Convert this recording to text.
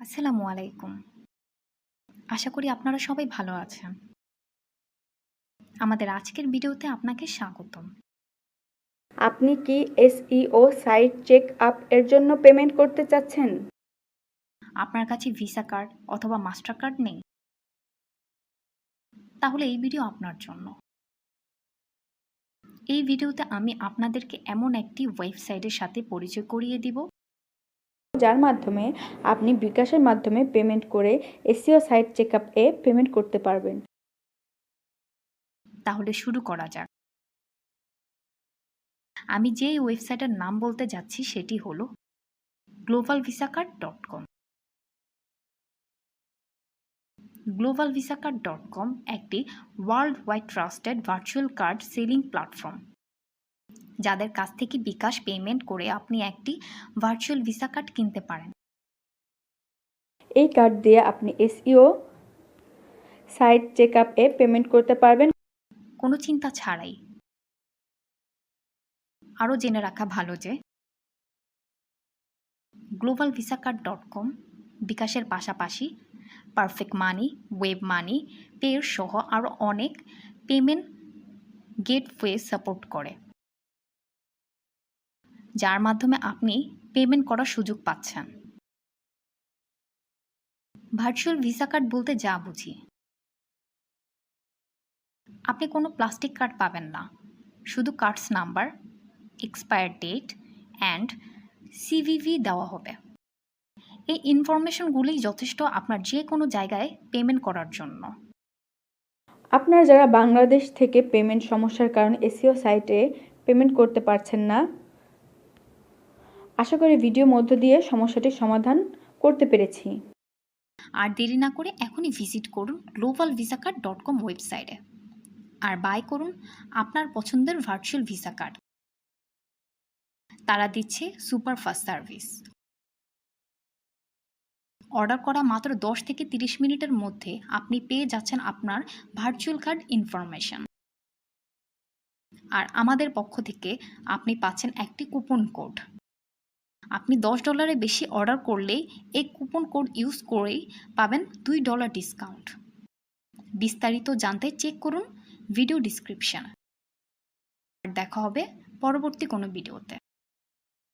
আসসালামু আলাইকুম। আশা করি আপনারা সবাই ভালো আছেন। আমাদের আজকের ভিডিওতে আপনাকে স্বাগতম। আপনি কি এসইও সাইট চেক আপ এর জন্য পেমেন্ট করতে চাচ্ছেন? আপনার কাছে ভিসা কার্ড অথবা মাস্টার কার্ড নেই? তাহলে এই ভিডিও আপনার জন্য। এই ভিডিওতে আমি আপনাদেরকে এমন একটি ওয়েবসাইটের সাথে পরিচয় করিয়ে দিব, যার মাধ্যমে আপনি বিকাশের মাধ্যমে পেমেন্ট করে এসইও সাইট চেক আপ এ পেমেন্ট করতে পারবেন। তাহলে শুরু করা যাক। আমি যে ওয়েবসাইটের নাম বলতে যাচ্ছি সেটি হলো globalvisacard.com। globalvisacard.com একটি world wide trusted virtual card selling platform. যাদের কাছ থেকে বিকাশ পেমেন্ট করে আপনি একটি ভার্চুয়াল ভিসা কার্ড কিনতে পারেন। এই কার্ড দিয়ে আপনি এসইও সাইট চেক আপ এ পেমেন্ট করতে পারবেন কোনো চিন্তা ছাড়াই। আরও জেনে রাখা ভালো যে globalvisacard.com বিকাশের পাশাপাশি পারফেক্ট মানি, ওয়েব মানি, পের সহ আরও অনেক পেমেন্ট গেটওয়ে সাপোর্ট করে, যার মাধ্যমে আপনি পেমেন্ট করার সুযোগ পাচ্ছেন। ভার্চুয়াল ভিসা কার্ড বলতে যা বুঝি, আপনি কোনো প্লাস্টিক কার্ড পাবেন না, শুধু cards number, expire date and CVV দেওয়া হবে। এই ইনফরমেশনগুলোই যথেষ্ট আপনার যে কোনো জায়গায় পেমেন্ট করার জন্য। আপনারা যারা বাংলাদেশ থেকে পেমেন্ট সমস্যার কারণে এসইও সাইটে পেমেন্ট করতে পারছেন না, আশা করি ভিডিও মধ্য দিয়ে সমস্যাটির সমাধান করতে পেরেছি। আর দেরি না করে এখনই ভিজিট করুন globalvisacard.com ওয়েবসাইটে আর বাই করুন আপনার পছন্দের ভার্চুয়াল ভিসা কার্ড। তারা দিচ্ছে সুপার ফাস্ট সার্ভিস। অর্ডার করা মাত্র 10 থেকে 30 মিনিটের মধ্যে আপনি পেয়ে যাচ্ছেন আপনার ভার্চুয়াল কার্ড ইনফরমেশন। আর আমাদের পক্ষ থেকে আপনি পাচ্ছেন একটি কুপন কোড। আপনি $10 বেশি অর্ডার করলেই এই কুপন কোড ইউজ করেই পাবেন $2 ডিসকাউন্ট। বিস্তারিত জানতে চেক করুন ভিডিও ডিসক্রিপশন। দেখা হবে পরবর্তী কোনো ভিডিওতে।